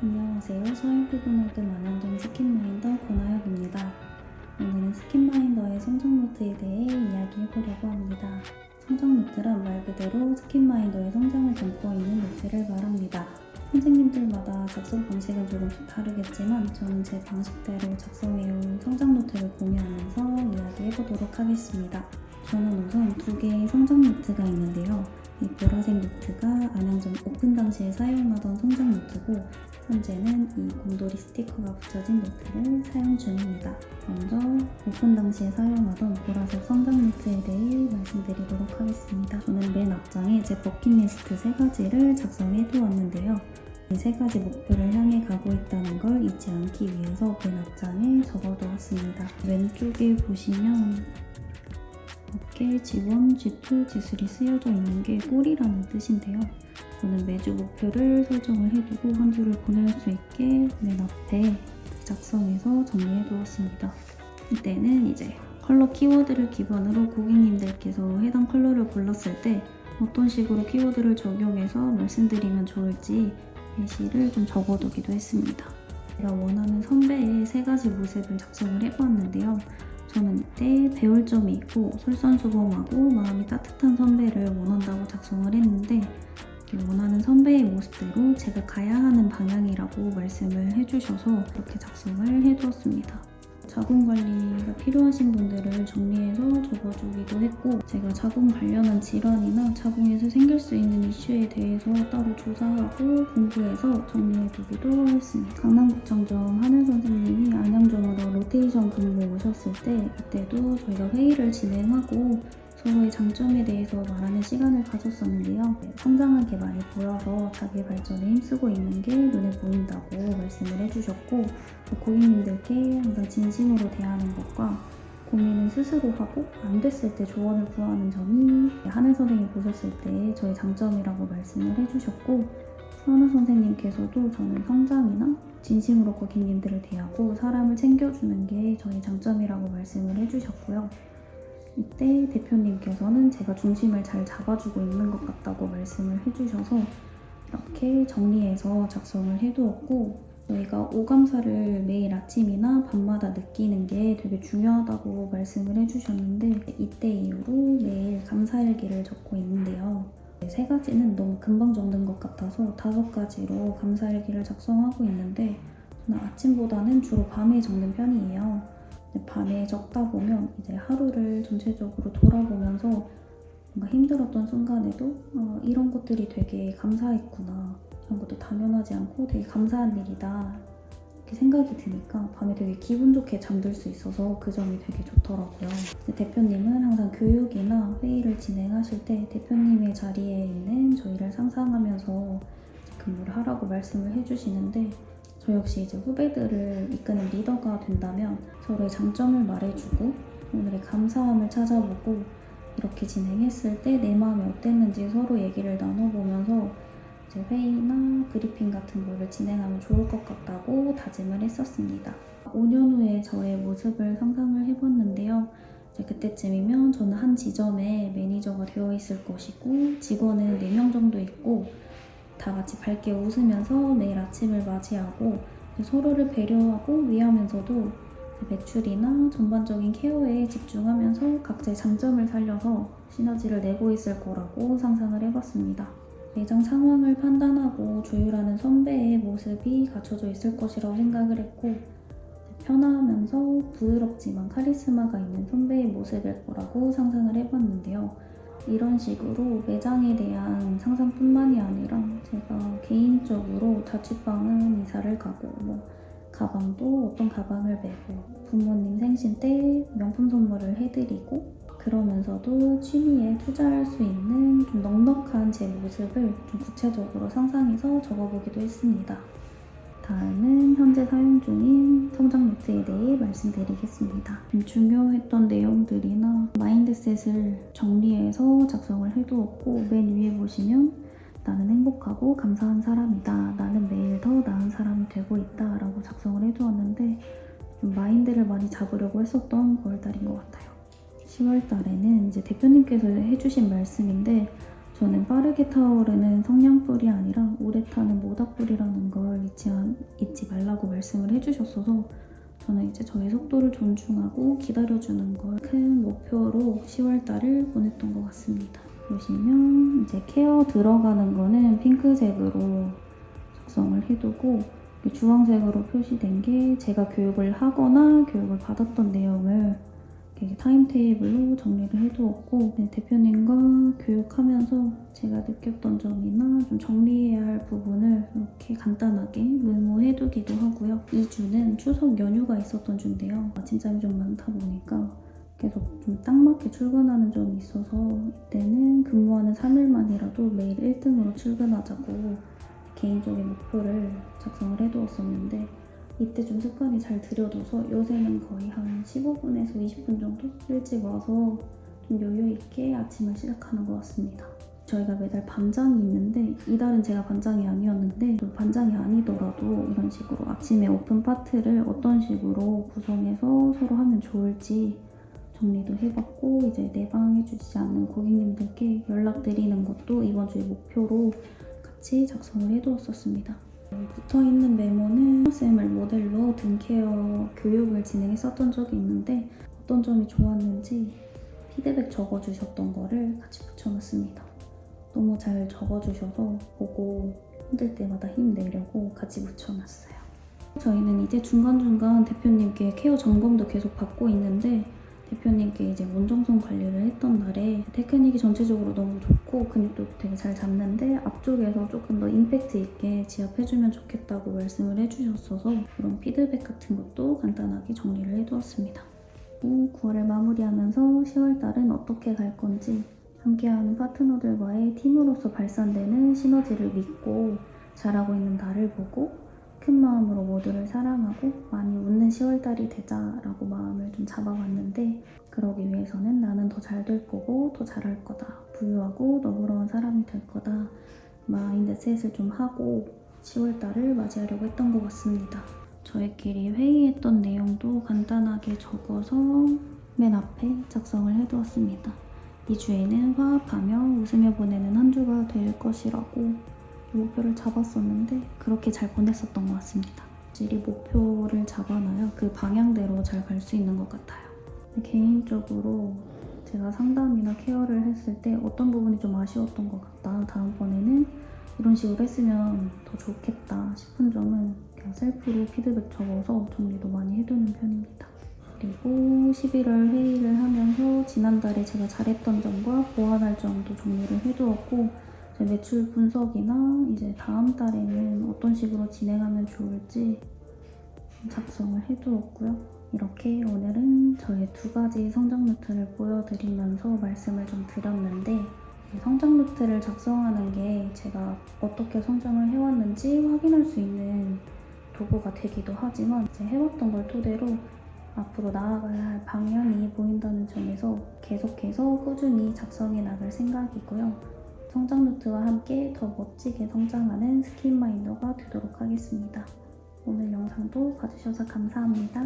안녕하세요. 서울피부모드 만원동 스킨마인더 권하혁입니다. 오늘은 스킨마인더의 성장노트에 대해 이야기해보려고 합니다. 성장노트란 말 그대로 스킨마인더의 성장을 담고 있는 노트를 말합니다. 선생님들마다 작성 방식은 조금씩 다르겠지만 저는 제 방식대로 작성해온 성장노트를 공유하면서 이야기해보도록 하겠습니다. 저는 우선 두 개의 성장노트가 있는데요. 이 보라색 노트가 안양점 오픈 당시에 사용하던 성장 노트고 현재는 이 곰돌이 스티커가 붙여진 노트를 사용 중입니다. 먼저 오픈 당시에 사용하던 보라색 성장 노트에 대해 말씀드리도록 하겠습니다. 저는 맨 앞장에 제 버킷리스트 3가지를 작성해 두었는데요. 이 3가지 목표를 향해 가고 있다는 걸 잊지 않기 위해서 맨 앞장에 적어두었습니다. 왼쪽에 보시면 어깨, G1, G2, G3 쓰여져 있는 게 골이라는 뜻인데요. 저는 매주 목표를 설정을 해두고 한 주를 보낼 수 있게 맨 앞에 작성해서 정리해 두었습니다. 이때는 이제 컬러 키워드를 기반으로 고객님들께서 해당 컬러를 골랐을 때 어떤 식으로 키워드를 적용해서 말씀드리면 좋을지 예시를 좀 적어두기도 했습니다. 제가 원하는 선배의 3가지 모습을 작성을 해보았는데요. 저는 이때 배울 점이 있고 솔선수범하고 마음이 따뜻한 선배를 원한다고 작성을 했는데 원하는 선배의 모습대로 제가 가야 하는 방향이라고 말씀을 해주셔서 이렇게 작성을 해두었습니다. 자궁 관리가 필요하신 분들을 정리해서 적어주기도 했고 제가 자궁 관련한 질환이나 자궁에서 생길 수 있는 이슈에 대해서 따로 조사하고 공부해서 정리해두기도 했습니다. 강남구청점 하늘 선생님이 안양점으로 로테이션 근무 오셨을 때 이때도 저희가 회의를 진행하고 서로의 장점에 대해서 말하는 시간을 가졌었는데요. 성장하게 많이 보여서 자기 발전에 힘쓰고 있는 게 눈에 보인다고 말씀을 해주셨고 고객님들께 항상 진심으로 대하는 것과 고민은 스스로 하고 안 됐을 때 조언을 구하는 점이 하늘 선생님 보셨을 때 저의 장점이라고 말씀을 해주셨고 하늘 선생님께서도 저는 성장이나 진심으로 고객님들을 대하고 사람을 챙겨주는 게 저의 장점이라고 말씀을 해주셨고요. 이때 대표님께서는 제가 중심을 잘 잡아주고 있는 것 같다고 말씀을 해주셔서 이렇게 정리해서 작성을 해두었고 저희가 오감사를 매일 아침이나 밤마다 느끼는 게 되게 중요하다고 말씀을 해주셨는데 이때 이후로 매일 감사일기를 적고 있는데요. 3가지는 너무 금방 적는 것 같아서 5가지로 감사일기를 작성하고 있는데 저는 아침보다는 주로 밤에 적는 편이에요. 밤에 적다 보면 이제 하루를 전체적으로 돌아보면서 뭔가 힘들었던 순간에도 이런 것들이 되게 감사했구나. 이런 것도 당연하지 않고 되게 감사한 일이다. 이렇게 생각이 드니까 밤에 되게 기분 좋게 잠들 수 있어서 그 점이 되게 좋더라고요. 대표님은 항상 교육이나 회의를 진행하실 때 대표님의 자리에 있는 저희를 상상하면서 근무를 하라고 말씀을 해주시는데 저 역시 이제 후배들을 이끄는 리더가 된다면 서로의 장점을 말해주고 오늘의 감사함을 찾아보고 이렇게 진행했을 때 내 마음이 어땠는지 서로 얘기를 나눠보면서 이제 회의나 브리핑 같은 거를 진행하면 좋을 것 같다고 다짐을 했었습니다. 5년 후에 저의 모습을 상상을 해봤는데요. 이제 그때쯤이면 저는 한 지점에 매니저가 되어 있을 것이고 직원은 4명 정도 있고 다 같이 밝게 웃으면서 매일 아침을 맞이하고 서로를 배려하고 위하면서도 매출이나 전반적인 케어에 집중하면서 각자의 장점을 살려서 시너지를 내고 있을 거라고 상상을 해봤습니다. 매장 상황을 판단하고 조율하는 선배의 모습이 갖춰져 있을 것이라고 생각을 했고 편안하면서 부드럽지만 카리스마가 있는 선배의 모습일 거라고 상상을 해봤는데요. 이런 식으로 매장에 대한 상상뿐만이 아니라 제가 개인적으로 자취방은 이사를 가고 가방도 어떤 가방을 메고 부모님 생신 때 명품 선물을 해드리고 그러면서도 취미에 투자할 수 있는 좀 넉넉한 제 모습을 좀 구체적으로 상상해서 적어보기도 했습니다. 다음은 현재 사용 중인 성장 노트에 대해 말씀드리겠습니다. 좀 중요했던 내용들이나 마인드셋을 정리해서 작성을 해두었고 맨 위에 보시면 나는 행복하고 감사한 사람이다. 나는 매일 더 나은 사람이 되고 있다. 라고 작성을 해두었는데 좀 마인드를 많이 잡으려고 했었던 9월달인 것 같아요. 10월 달에는 이제 대표님께서 해주신 말씀인데 저는 빠르게 타오르는 성냥불이 아니라 오래 타는 모닥불이라는 걸 잊지 말라고 말씀을 해주셨어서 저는 이제 저의 속도를 존중하고 기다려주는 걸 큰 목표로 10월달을 보냈던 것 같습니다. 보시면 이제 케어 들어가는 거는 핑크색으로 작성을 해두고 주황색으로 표시된 게 제가 교육을 하거나 교육을 받았던 내용을 이렇게 타임테이블로 정리를 해두었고 대표님과 교육하면서 제가 느꼈던 점이나 좀 정리해야 할 부분을 이렇게 간단하게 메모해두기도 하고요. 2주는 추석 연휴가 있었던 주인데요. 아침잠이 좀 많다 보니까 계속 좀 딱 맞게 출근하는 점이 있어서 이때는 근무하는 3일만이라도 매일 1등으로 출근하자고 개인적인 목표를 작성을 해두었었는데 이때 좀 습관이 잘 들여둬서 요새는 거의 한 15분에서 20분 정도 일찍 와서 좀 여유 있게 아침을 시작하는 것 같습니다. 저희가 매달 반장이 있는데 이달은 제가 반장이 아니었는데 또 반장이 아니더라도 이런 식으로 아침에 오픈 파트를 어떤 식으로 구성해서 서로 하면 좋을지 정리도 해봤고 이제 내방해주지 않는 고객님들께 연락드리는 것도 이번 주의 목표로 같이 작성을 해두었었습니다. 붙어있는 메모는 쌤을 모델로 등케어 교육을 진행했었던 적이 있는데 어떤 점이 좋았는지 피드백 적어주셨던 거를 같이 붙여놨습니다. 너무 잘 적어주셔서 보고 힘들 때마다 힘내려고 같이 붙여놨어요. 저희는 이제 중간중간 대표님께 케어 점검도 계속 받고 있는데 대표님께 이제 원정성 관리를 했던 날에 테크닉이 전체적으로 너무 좋고 근육도 되게 잘 잡는데 앞쪽에서 조금 더 임팩트 있게 지압해주면 좋겠다고 말씀을 해주셨어서 그런 피드백 같은 것도 간단하게 정리를 해두었습니다. 9월을 마무리하면서 10월달은 어떻게 갈 건지 함께하는 파트너들과의 팀으로서 발산되는 시너지를 믿고 잘하고 있는 나를 보고 큰 마음으로 모두를 사랑하고 많이 웃는 10월달이 되자라고 마음을 좀 잡아봤는데 그러기 위해서는 나는 더 잘 될 거고 더 잘할 거다. 부유하고 너그러운 사람이 될 거다. 마인드셋을 좀 하고 10월달을 맞이하려고 했던 것 같습니다. 저희끼리 회의했던 내용도 간단하게 적어서 맨 앞에 작성을 해두었습니다. 2주에는 화합하며 웃으며 보내는 한 주가 될 것이라고 목표를 잡았었는데 그렇게 잘 보냈었던 것 같습니다. 확실히 목표를 잡아놔야 그 방향대로 잘 갈 수 있는 것 같아요. 개인적으로 제가 상담이나 케어를 했을 때 어떤 부분이 좀 아쉬웠던 것 같다. 다음번에는 이런 식으로 했으면 더 좋겠다 싶은 점은 그냥 셀프로 피드백 적어서 정리도 많이 해두는 편입니다. 그리고 11월 회의를 하면서 지난달에 제가 잘했던 점과 보완할 점도 정리를 해두었고 매출 분석이나 이제 다음 달에는 어떤 식으로 진행하면 좋을지 작성을 해두었고요. 이렇게 오늘은 저의 2가지 성장 노트를 보여드리면서 말씀을 좀 드렸는데 성장 노트를 작성하는 게 제가 어떻게 성장을 해왔는지 확인할 수 있는 도구가 되기도 하지만 이제 해왔던 걸 토대로 앞으로 나아가야 할 방향이 보인다는 점에서 계속해서 꾸준히 작성해 나갈 생각이고요. 성장 노트와 함께 더 멋지게 성장하는 스킨마인더가 되도록 하겠습니다. 오늘 영상도 봐주셔서 감사합니다.